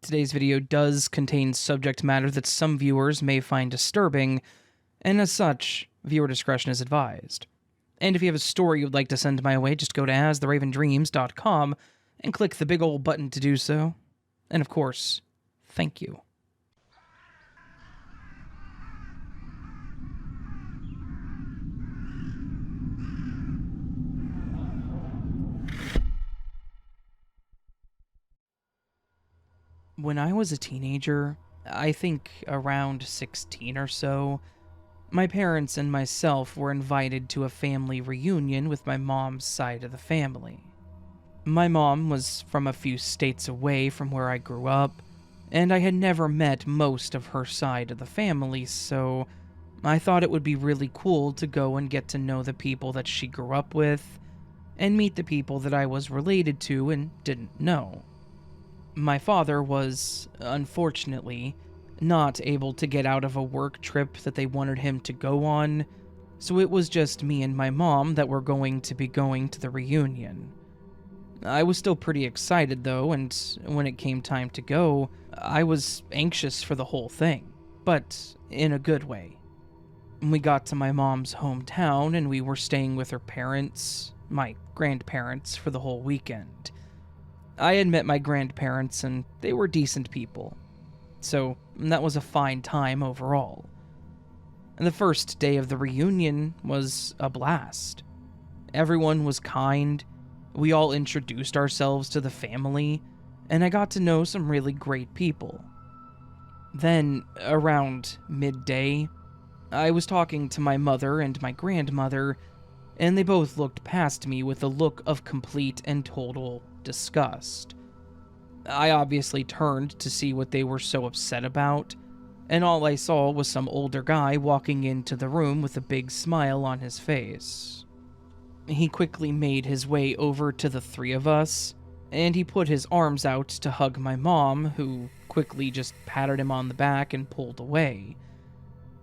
Today's video does contain subject matter that some viewers may find disturbing, and as such, viewer discretion is advised. And if you have a story you'd like to send my way, just go to astheravendreams.com and click the big old button to do so. And of course, thank you. When I was a teenager, I think around 16 or so, my parents and myself were invited to a family reunion with my mom's side of the family. My mom was from a few states away from where I grew up, and I had never met most of her side of the family, so I thought it would be really cool to go and get to know the people that she grew up with, and meet the people that I was related to and didn't know. My father was, unfortunately, not able to get out of a work trip that they wanted him to go on, so it was just me and my mom that were going to be going to the reunion. I was still pretty excited though, and when it came time to go, I was anxious for the whole thing, but in a good way. We got to my mom's hometown and we were staying with her parents, my grandparents, for the whole weekend. I had met my grandparents and they were decent people, so that was a fine time overall. And the first day of the reunion was a blast. Everyone was kind, we all introduced ourselves to the family, and I got to know some really great people. Then, around midday, I was talking to my mother and my grandmother, and they both looked past me with a look of complete and total disgust. I obviously turned to see what they were so upset about, and all I saw was some older guy walking into the room with a big smile on his face. He quickly made his way over to the three of us, and he put his arms out to hug my mom, who quickly just patted him on the back and pulled away.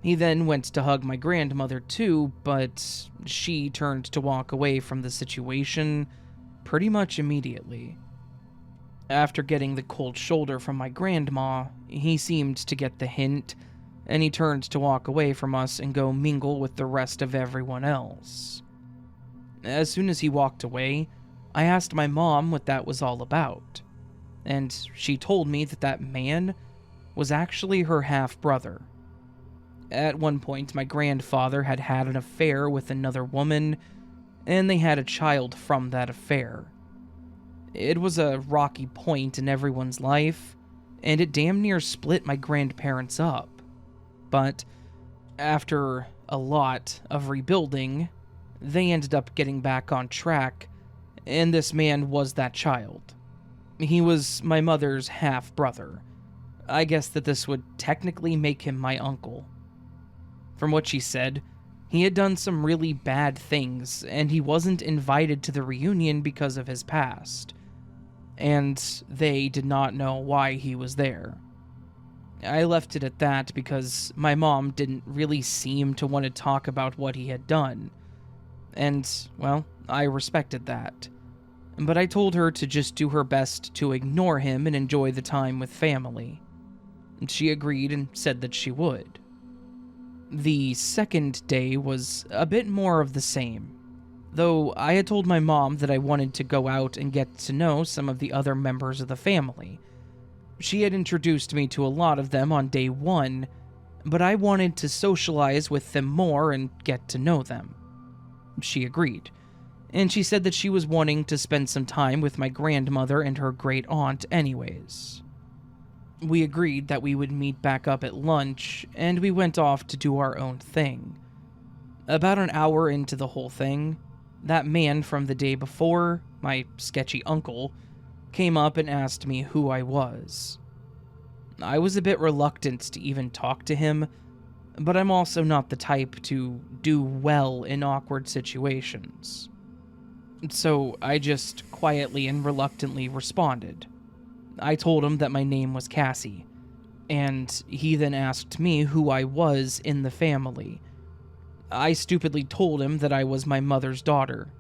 He then went to hug my grandmother too, but she turned to walk away from the situation pretty much immediately. After getting the cold shoulder from my grandma, he seemed to get the hint, and he turned to walk away from us and go mingle with the rest of everyone else. As soon as he walked away, I asked my mom what that was all about, and she told me that that man was actually her half-brother. At one point, my grandfather had had an affair with another woman, and they had a child from that affair. It was a rocky point in everyone's life, and it damn near split my grandparents up. But after a lot of rebuilding, they ended up getting back on track, and this man was that child. He was my mother's half-brother. I guess that this would technically make him my uncle. From what she said, he had done some really bad things, and he wasn't invited to the reunion because of his past. And they did not know why he was there. I left it at that because my mom didn't really seem to want to talk about what he had done. And, well, I respected that. But I told her to just do her best to ignore him and enjoy the time with family. She agreed and said that she would. The second day was a bit more of the same, though I had told my mom that I wanted to go out and get to know some of the other members of the family. She had introduced me to a lot of them on day one, but I wanted to socialize with them more and get to know them. She agreed, and she said that she was wanting to spend some time with my grandmother and her great aunt anyways. We agreed that we would meet back up at lunch, and we went off to do our own thing. About an hour into the whole thing, that man from the day before, my sketchy uncle, came up and asked me who I was. I was a bit reluctant to even talk to him, but I'm also not the type to do well in awkward situations. So I just quietly and reluctantly responded. I told him that my name was Cassie, and he then asked me who I was in the family. I stupidly told him that I was my mother's daughter,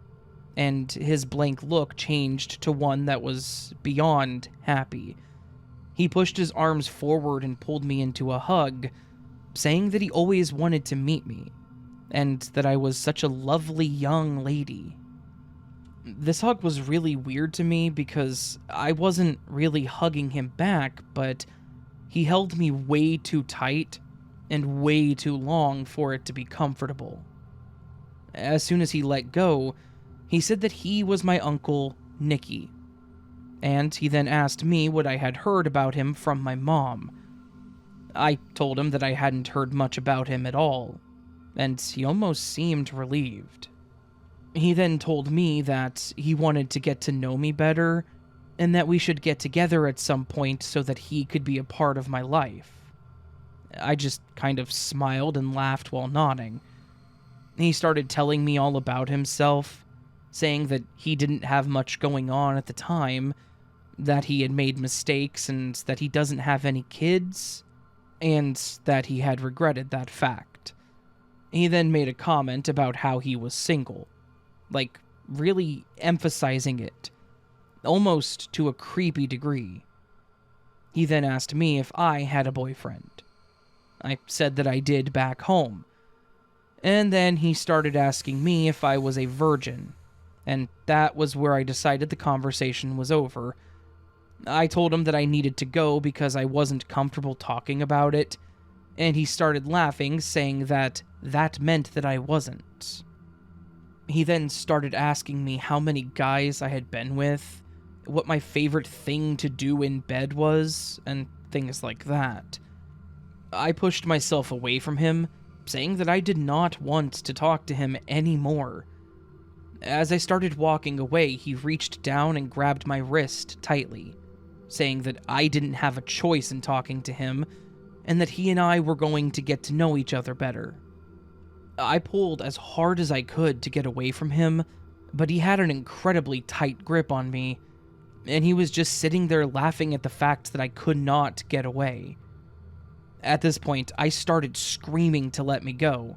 and his blank look changed to one that was beyond happy. He pushed his arms forward and pulled me into a hug, saying that he always wanted to meet me, and that I was such a lovely young lady. This hug was really weird to me because I wasn't really hugging him back, but he held me way too tight and way too long for it to be comfortable. As soon as he let go, he said that he was my uncle, Nicky, and he then asked me what I had heard about him from my mom. I told him that I hadn't heard much about him at all, and he almost seemed relieved. He then told me that he wanted to get to know me better, and that we should get together at some point so that he could be a part of my life. I just kind of smiled and laughed while nodding. He started telling me all about himself, saying that he didn't have much going on at the time, that he had made mistakes and that he doesn't have any kids, and that he had regretted that fact. He then made a comment about how he was single, like really emphasizing it, almost to a creepy degree. He then asked me if I had a boyfriend. I said that I did back home. And then he started asking me if I was a virgin, and that was where I decided the conversation was over. I told him that I needed to go because I wasn't comfortable talking about it, and he started laughing, saying that meant that I wasn't. He then started asking me how many guys I had been with, what my favorite thing to do in bed was, and things like that. I pushed myself away from him, saying that I did not want to talk to him anymore. As I started walking away, he reached down and grabbed my wrist tightly, saying that I didn't have a choice in talking to him, and that he and I were going to get to know each other better. I pulled as hard as I could to get away from him, but he had an incredibly tight grip on me, and he was just sitting there laughing at the fact that I could not get away. At this point, I started screaming to let me go,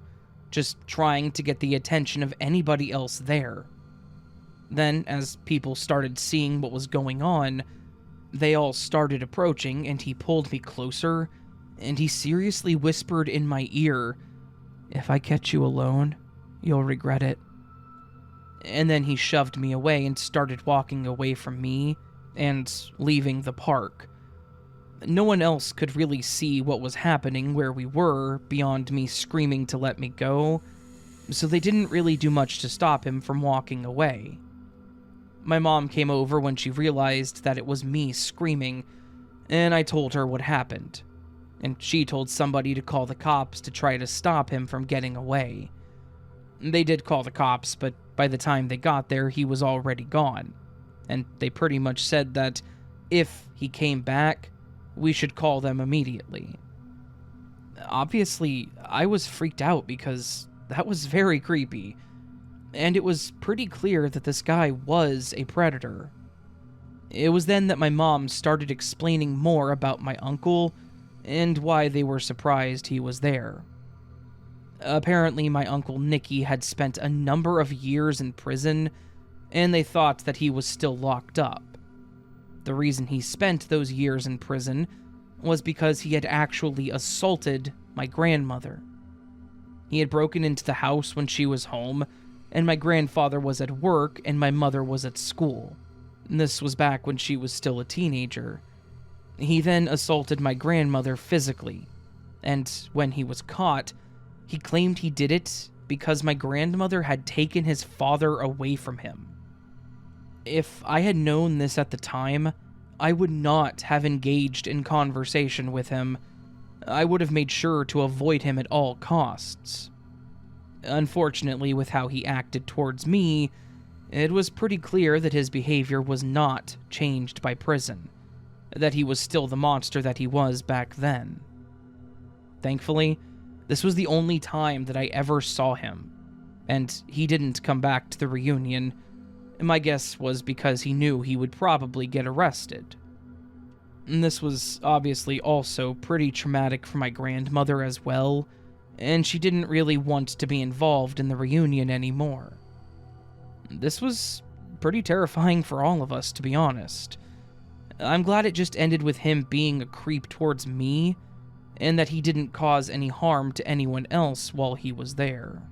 just trying to get the attention of anybody else there. Then, as people started seeing what was going on, they all started approaching, and he pulled me closer, and he seriously whispered in my ear, "If I catch you alone, you'll regret it." And then he shoved me away and started walking away from me and leaving the park. No one else could really see what was happening where we were beyond me screaming to let me go, so they didn't really do much to stop him from walking away. My mom came over when she realized that it was me screaming, and I told her what happened, and she told somebody to call the cops to try to stop him from getting away. They did call the cops, but by the time they got there, he was already gone, and they pretty much said that if he came back, we should call them immediately. Obviously, I was freaked out because that was very creepy, and it was pretty clear that this guy was a predator. It was then that my mom started explaining more about my uncle and why they were surprised he was there. Apparently, my uncle Nicky had spent a number of years in prison, and they thought that he was still locked up. The reason he spent those years in prison was because he had actually assaulted my grandmother. He had broken into the house when she was home, and my grandfather was at work and my mother was at school. This was back when she was still a teenager. He then assaulted my grandmother physically, and when he was caught, he claimed he did it because my grandmother had taken his father away from him. If I had known this at the time, I would not have engaged in conversation with him. I would have made sure to avoid him at all costs. Unfortunately, with how he acted towards me, it was pretty clear that his behavior was not changed by prison, that he was still the monster that he was back then. Thankfully, this was the only time that I ever saw him, and he didn't come back to the reunion. My guess was because he knew he would probably get arrested. And this was obviously also pretty traumatic for my grandmother as well, and she didn't really want to be involved in the reunion anymore. This was pretty terrifying for all of us, to be honest. I'm glad it just ended with him being a creep towards me, and that he didn't cause any harm to anyone else while he was there.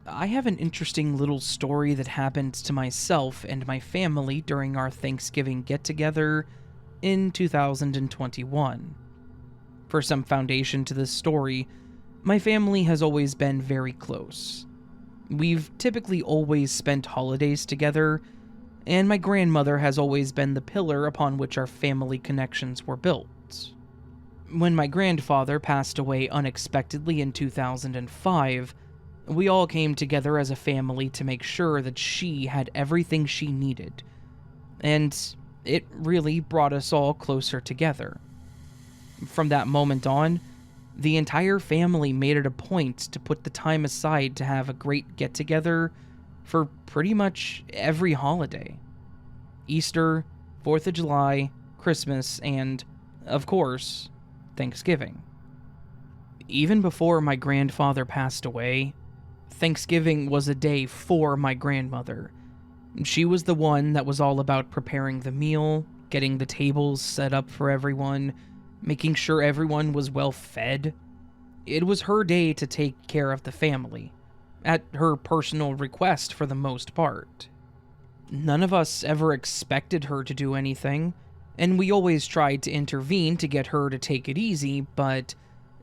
I have an interesting little story that happened to myself and my family during our Thanksgiving get-together in 2021. For some foundation to this story, my family has always been very close. We've typically always spent holidays together, and my grandmother has always been the pillar upon which our family connections were built. When my grandfather passed away unexpectedly in 2005, we all came together as a family to make sure that she had everything she needed, and it really brought us all closer together. From that moment on, the entire family made it a point to put the time aside to have a great get-together for pretty much every holiday. Easter, 4th of July, Christmas, and, of course, Thanksgiving. Even before my grandfather passed away, Thanksgiving was a day for my grandmother. She was the one that was all about preparing the meal, getting the tables set up for everyone, making sure everyone was well fed. It was her day to take care of the family, at her personal request for the most part. None of us ever expected her to do anything, and we always tried to intervene to get her to take it easy, but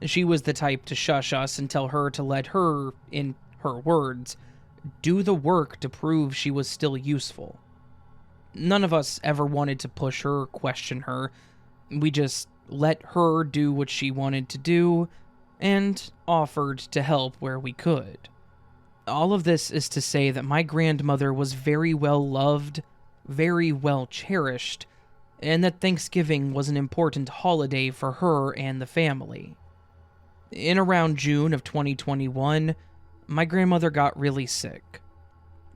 she was the type to shush us and tell her to let her, in her words, do the work to prove she was still useful. None of us ever wanted to push her or question her. We just let her do what she wanted to do, and offered to help where we could. All of this is to say that my grandmother was very well loved, very well cherished, and that Thanksgiving was an important holiday for her and the family. In around June of 2021, my grandmother got really sick.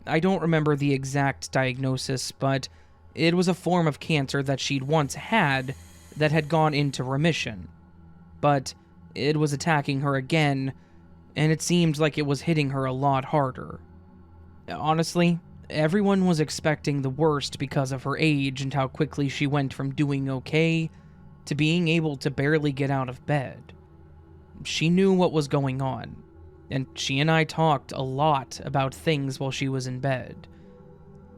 I don't remember the exact diagnosis, but it was a form of cancer that she'd once had that had gone into remission. But it was attacking her again, and it seemed like it was hitting her a lot harder. Honestly, everyone was expecting the worst because of her age and how quickly she went from doing okay to being able to barely get out of bed. She knew what was going on, and she and I talked a lot about things while she was in bed.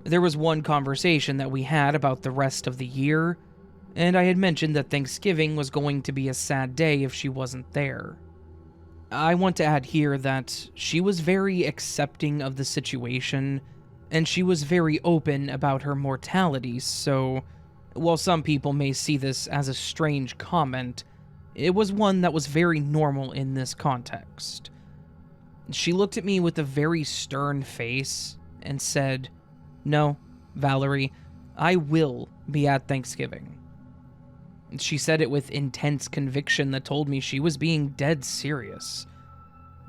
There was one conversation that we had about the rest of the year, and I had mentioned that Thanksgiving was going to be a sad day if she wasn't there. I want to add here that she was very accepting of the situation, and she was very open about her mortality, so while some people may see this as a strange comment, it was one that was very normal in this context. She looked at me with a very stern face and said, "No, Valerie, I will be at Thanksgiving." She said it with intense conviction that told me she was being dead serious.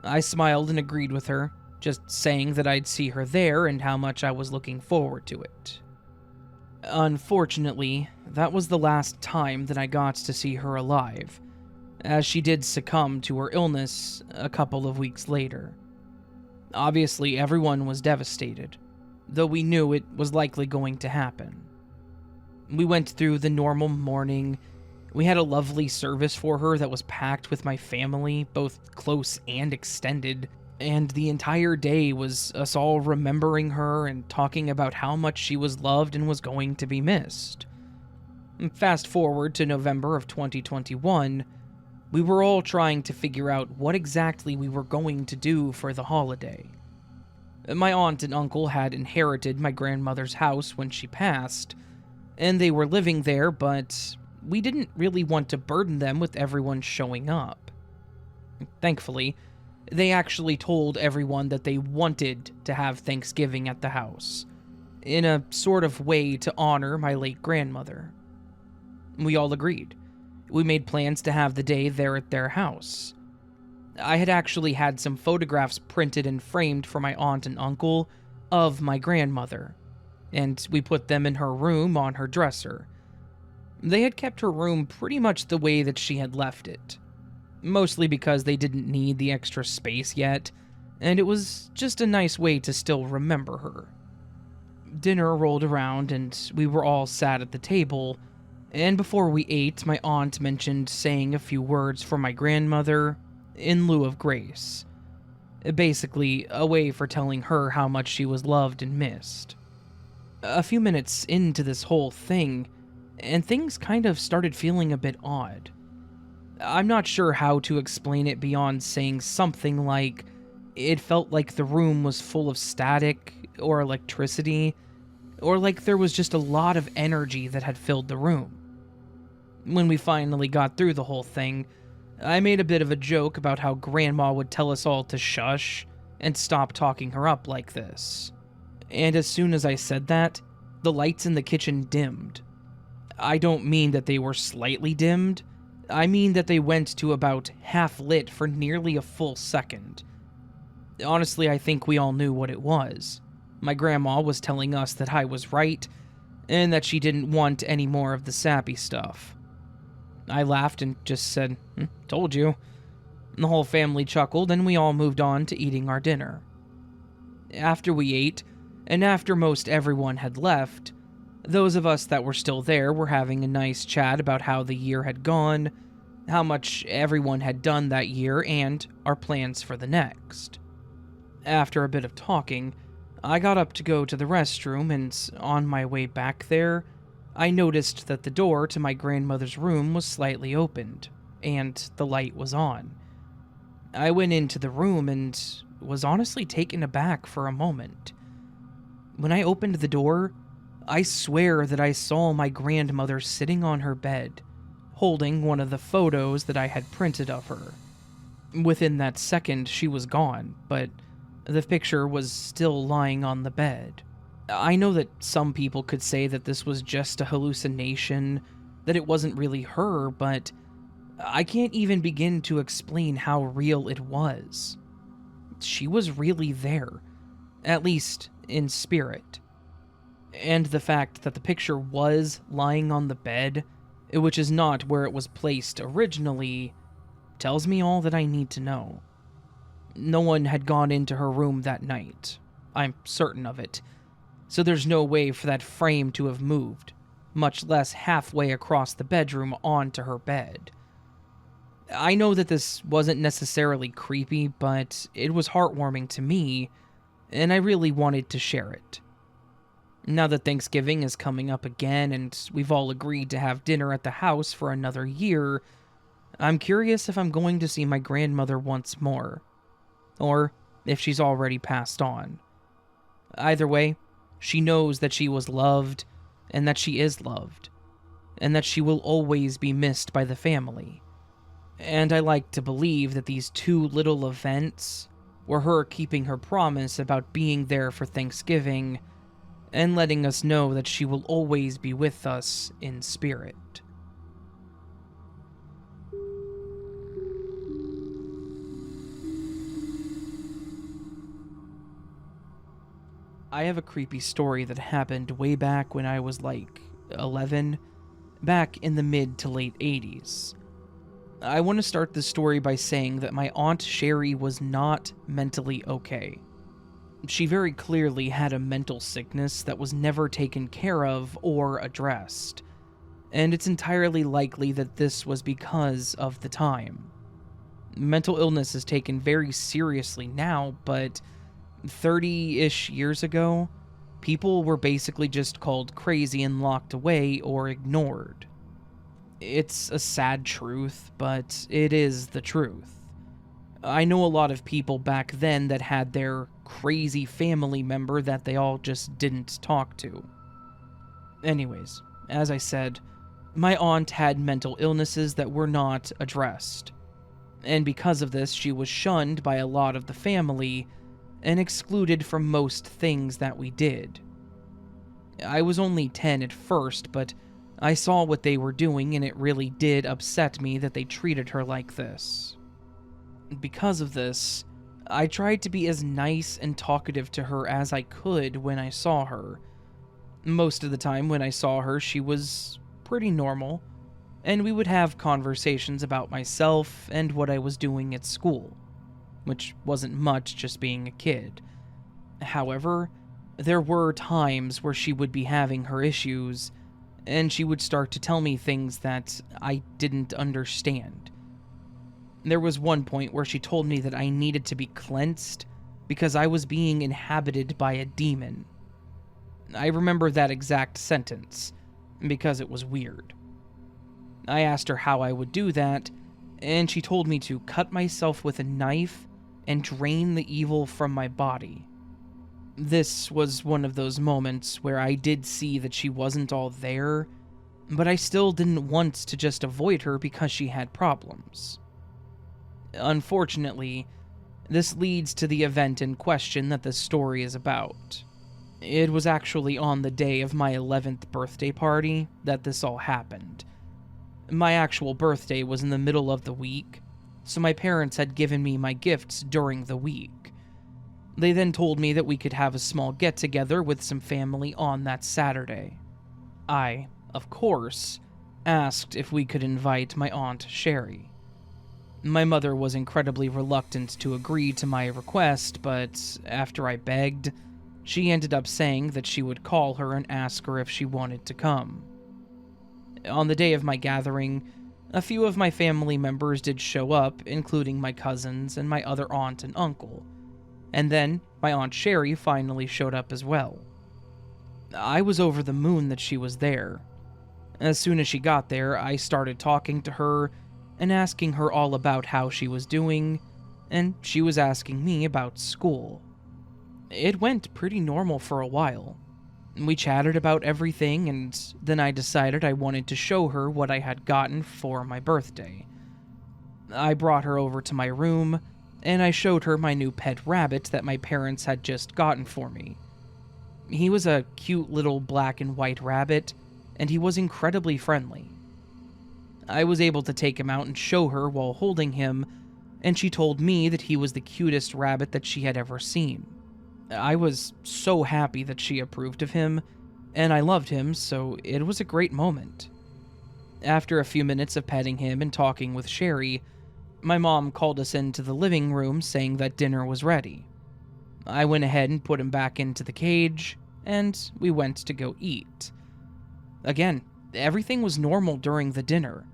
I smiled and agreed with her, just saying that I'd see her there and how much I was looking forward to it. Unfortunately, that was the last time that I got to see her alive, as she did succumb to her illness a couple of weeks later. Obviously, everyone was devastated, though we knew it was likely going to happen. We went through the normal mourning. We had a lovely service for her that was packed with my family, both close and extended, and the entire day was us all remembering her and talking about how much she was loved and was going to be missed. Fast forward to November of 2021, we were all trying to figure out what exactly we were going to do for the holiday. My aunt and uncle had inherited my grandmother's house when she passed, and they were living there, but we didn't really want to burden them with everyone showing up. Thankfully, they actually told everyone that they wanted to have Thanksgiving at the house, in a sort of way to honor my late grandmother. We all agreed. We made plans to have the day there at their house. I had actually had some photographs printed and framed for my aunt and uncle of my grandmother, and we put them in her room on her dresser. They had kept her room pretty much the way that she had left it. mostly because they didn't need the extra space yet, and it was just a nice way to still remember her. Dinner rolled around and we were all sat at the table, and before we ate, my aunt mentioned saying a few words for my grandmother in lieu of grace. Basically, a way for telling her how much she was loved and missed. A few minutes into this whole thing, and things kind of started feeling a bit odd. I'm not sure how to explain it beyond saying something like it felt like the room was full of static or electricity, or like there was just a lot of energy that had filled the room. When we finally got through the whole thing, I made a bit of a joke about how Grandma would tell us all to shush and stop talking her up like this. And as soon as I said that, the lights in the kitchen dimmed. I don't mean that they were slightly dimmed, I mean that they went to about half lit for nearly a full second. Honestly, I think we all knew what it was. My grandma was telling us that I was right, and that she didn't want any more of the sappy stuff. I laughed and just said, told you. The whole family chuckled, and we all moved on to eating our dinner. After we ate, and after most everyone had left, those of us that were still there were having a nice chat about how the year had gone, how much everyone had done that year, and our plans for the next. After a bit of talking, I got up to go to the restroom, and on my way back there, I noticed that the door to my grandmother's room was slightly opened, and the light was on. I went into the room and was honestly taken aback for a moment. When I opened the door, I swear that I saw my grandmother sitting on her bed, holding one of the photos that I had printed of her. Within that second, she was gone, but the picture was still lying on the bed. I know that some people could say that this was just a hallucination, that it wasn't really her, but I can't even begin to explain how real it was. She was really there, at least in spirit. And the fact that the picture was lying on the bed, which is not where it was placed originally, tells me all that I need to know. No one had gone into her room that night. I'm certain of it. So there's no way for that frame to have moved, much less halfway across the bedroom onto her bed. I know that this wasn't necessarily creepy, but it was heartwarming to me, and I really wanted to share it. Now that Thanksgiving is coming up again, and we've all agreed to have dinner at the house for another year, I'm curious if I'm going to see my grandmother once more, or if she's already passed on. Either way, she knows that she was loved, and that she is loved, and that she will always be missed by the family. And I like to believe that these two little events were her keeping her promise about being there for Thanksgiving, and letting us know that she will always be with us in spirit. I have a creepy story that happened way back when I was like 11, back in the mid to late 80s. I want to start this story by saying that my Aunt Sherry was not mentally okay. She very clearly had a mental sickness that was never taken care of or addressed, and it's entirely likely that this was because of the time. Mental illness is taken very seriously now, but 30-ish years ago, people were basically just called crazy and locked away or ignored. It's a sad truth, but it is the truth. I know a lot of people back then that had their crazy family member that they all just didn't talk to. Anyways, as I said, my aunt had mental illnesses that were not addressed. And because of this, she was shunned by a lot of the family and excluded from most things that we did. I was only 10 at first, but I saw what they were doing, and it really did upset me that they treated her like this. Because of this, I tried to be as nice and talkative to her as I could when I saw her. Most of the time when I saw her, she was pretty normal. and we would have conversations about myself and what I was doing at school, which wasn't much, just being a kid. However, there were times where she would be having her issues, and she would start to tell me things that I didn't understand. There was one point where she told me that I needed to be cleansed because I was being inhabited by a demon. I remember that exact sentence because it was weird. I asked her how I would do that, and she told me to cut myself with a knife and drain the evil from my body. This was one of those moments where I did see that she wasn't all there, but I still didn't want to just avoid her because she had problems. Unfortunately, this leads to the event in question that this story is about. It was actually on the day of my 11th birthday party that this all happened. My actual birthday was in the middle of the week, so my parents had given me my gifts during the week. They then told me that we could have a small get-together with some family on that Saturday. I, of course, asked if we could invite my Aunt Sherry. My mother was incredibly reluctant to agree to my request, but after I begged, she ended up saying that she would call her and ask her if she wanted to come. On the day of my gathering, a few of my family members did show up, including my cousins and my other aunt and uncle. And then, my Aunt Sherry finally showed up as well. I was over the moon that she was there. As soon as she got there, I started talking to her and asking her all about how she was doing, and she was asking me about school. It went pretty normal for a while. We chatted about everything, and then I decided I wanted to show her what I had gotten for my birthday. I brought her over to my room, and I showed her my new pet rabbit that my parents had just gotten for me. He was a cute little black and white rabbit, and he was incredibly friendly. I was able to take him out and show her while holding him, and she told me that he was the cutest rabbit that she had ever seen. I was so happy that she approved of him, and I loved him, so it was a great moment. After a few minutes of petting him and talking with Sherry, my mom called us into the living room saying that dinner was ready. I went ahead and put him back into the cage, and we went to go eat. Again, everything was normal during the dinner.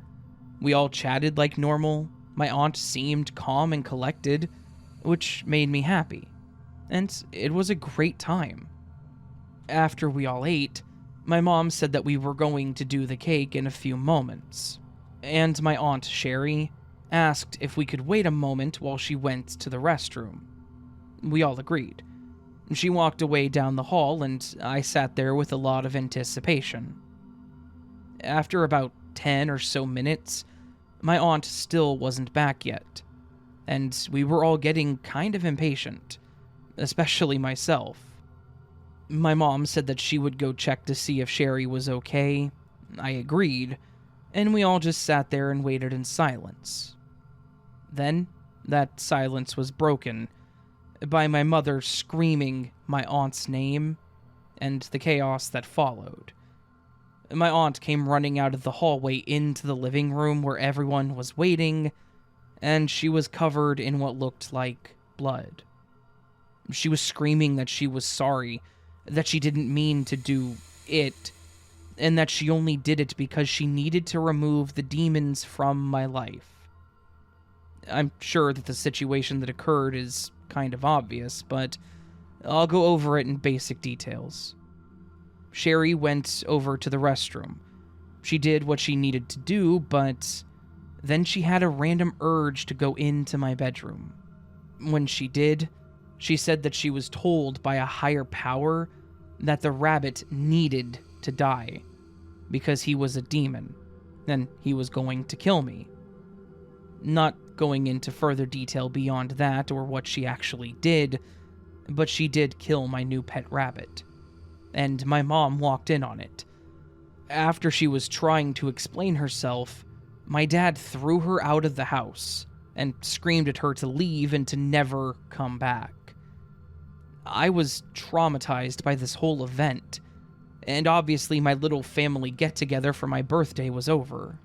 We all chatted like normal, my aunt seemed calm and collected, which made me happy. And it was a great time. After we all ate, my mom said that we were going to do the cake in a few moments, and my Aunt Sherry asked if we could wait a moment while she went to the restroom. We all agreed. She walked away down the hall, and I sat there with a lot of anticipation. After about 10 or so minutes, my aunt still wasn't back yet, and we were all getting kind of impatient. Especially myself. My mom said that she would go check to see if Sherry was okay. I agreed, and we all just sat there and waited in silence. Then, that silence was broken by my mother screaming my aunt's name and the chaos that followed. My aunt came running out of the hallway into the living room where everyone was waiting, and she was covered in what looked like blood. She was screaming that she was sorry, that she didn't mean to do it, and that she only did it because she needed to remove the demons from my life. I'm sure that the situation that occurred is kind of obvious, but I'll go over it in basic details. Sherry went over to the restroom. She did what she needed to do, but then she had a random urge to go into my bedroom. When she did, she said that she was told by a higher power that the rabbit needed to die because he was a demon, and he was going to kill me. Not going into further detail beyond that or what she actually did, but she did kill my new pet rabbit, and my mom walked in on it. After she was trying to explain herself, my dad threw her out of the house and screamed at her to leave and to never come back. I was traumatized by this whole event, and obviously my little family get-together for my birthday was over.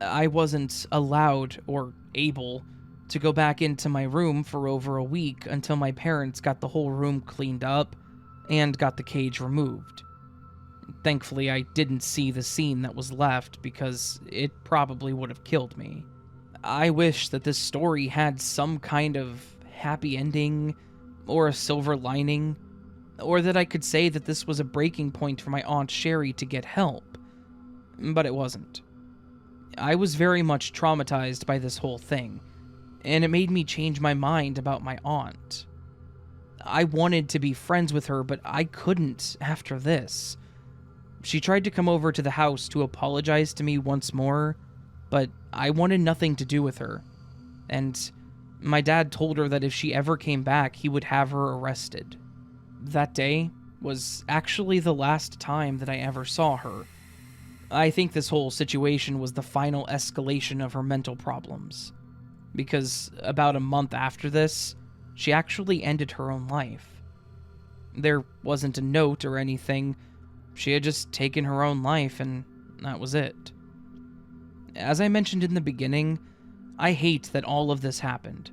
I wasn't allowed or able to go back into my room for over a week until my parents got the whole room cleaned up and got the cage removed. Thankfully, I didn't see the scene that was left because it probably would have killed me. I wish that this story had some kind of happy ending or a silver lining, or that I could say that this was a breaking point for my Aunt Sherry to get help, but it wasn't. I was very much traumatized by this whole thing, and it made me change my mind about my aunt. I wanted to be friends with her, but I couldn't after this. She tried to come over to the house to apologize to me once more, but I wanted nothing to do with her. And my dad told her that if she ever came back, he would have her arrested. That day was actually the last time that I ever saw her. I think this whole situation was the final escalation of her mental problems, because about a month after this, she actually ended her own life. There wasn't a note or anything. She had just taken her own life, and that was it. As I mentioned in the beginning, I hate that all of this happened.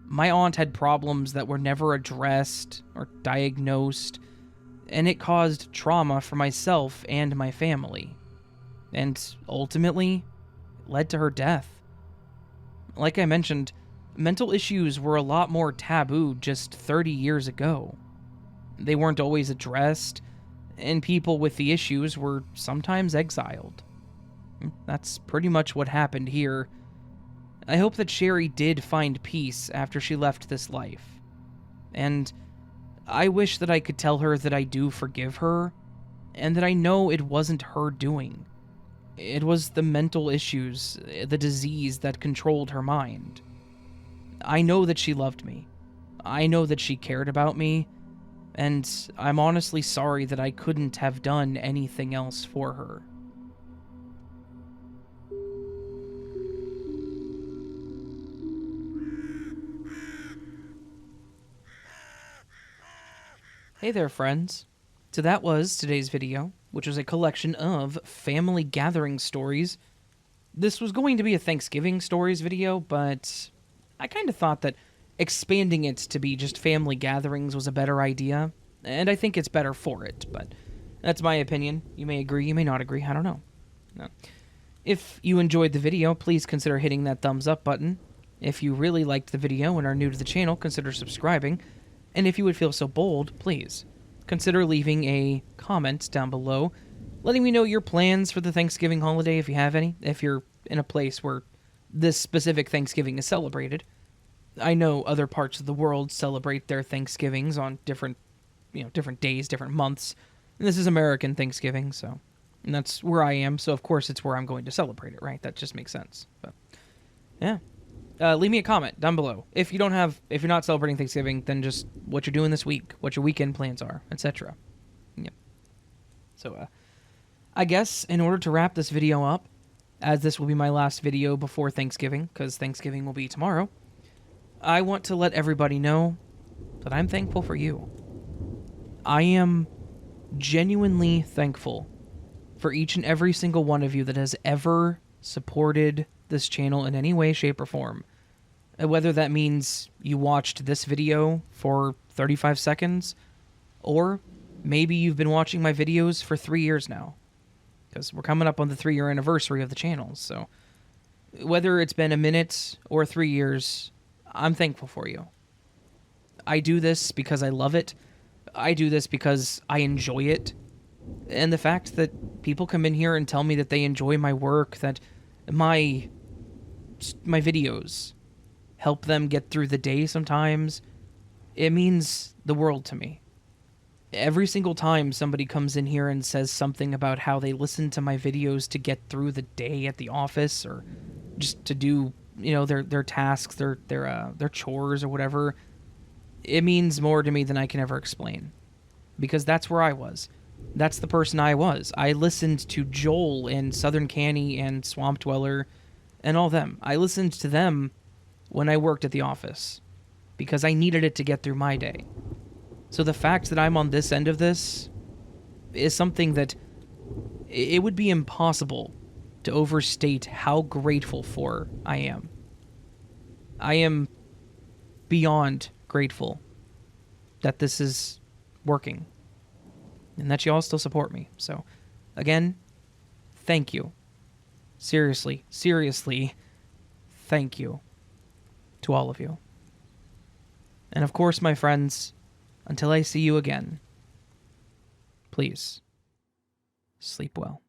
My aunt had problems that were never addressed or diagnosed, and it caused trauma for myself and my family, and ultimately led to her death. Like I mentioned, mental issues were a lot more taboo just 30 years ago. They weren't always addressed, and people with the issues were sometimes exiled. That's pretty much what happened here. I hope that Sherry did find peace after she left this life. And I wish that I could tell her that I do forgive her, and that I know it wasn't her doing. It was the mental issues, the disease that controlled her mind. I know that she loved me. I know that she cared about me, and I'm honestly sorry that I couldn't have done anything else for her. Hey there, friends. So that was today's video, which was a collection of family gathering stories. This was going to be a Thanksgiving stories video, but I kind of thought that expanding it to be just family gatherings was a better idea, and I think it's better for it, but that's my opinion. You may agree, you may not agree, I don't know. No. If you enjoyed the video, please consider hitting that thumbs up button. If you really liked the video and are new to the channel, consider subscribing. And if you would feel so bold, please consider leaving a comment down below, letting me know your plans for the Thanksgiving holiday if you have any, if you're in a place where this specific Thanksgiving is celebrated. I know other parts of the world celebrate their Thanksgivings on different days, different months. And this is American Thanksgiving, so, and that's where I am, so of course it's where I'm going to celebrate it, right? That just makes sense. But yeah. Leave me a comment down below. If you're not celebrating Thanksgiving, then just what you're doing this week, what your weekend plans are, etc. Yeah. So, I guess in order to wrap this video up, as this will be my last video before Thanksgiving, because Thanksgiving will be tomorrow, I want to let everybody know that I'm thankful for you. I am genuinely thankful for each and every single one of you that has ever supported this channel in any way, shape, or form. Whether that means you watched this video for 35 seconds, or maybe you've been watching my videos for 3 years now, because we're coming up on the 3-year anniversary of the channel, so whether it's been a minute or 3 years, I'm thankful for you. I do this because I love it. I do this because I enjoy it. And the fact that people come in here and tell me that they enjoy my work, that my videos help them get through the day sometimes, it means the world to me. Every single time somebody comes in here and says something about how they listen to my videos to get through the day at the office, or just to do, their tasks, their chores or whatever, it means more to me than I can ever explain. Because that's where I was. That's the person I was. I listened to Joel and Southern Canny and Swamp Dweller and all them. I listened to them when I worked at the office because I needed it to get through my day. So the fact that I'm on this end of this is something that it would be impossible to overstate how grateful for I am. I am beyond grateful that this is working and that you all still support me. So, again, thank you. Seriously, thank you to all of you. And of course, my friends, until I see you again, please sleep well.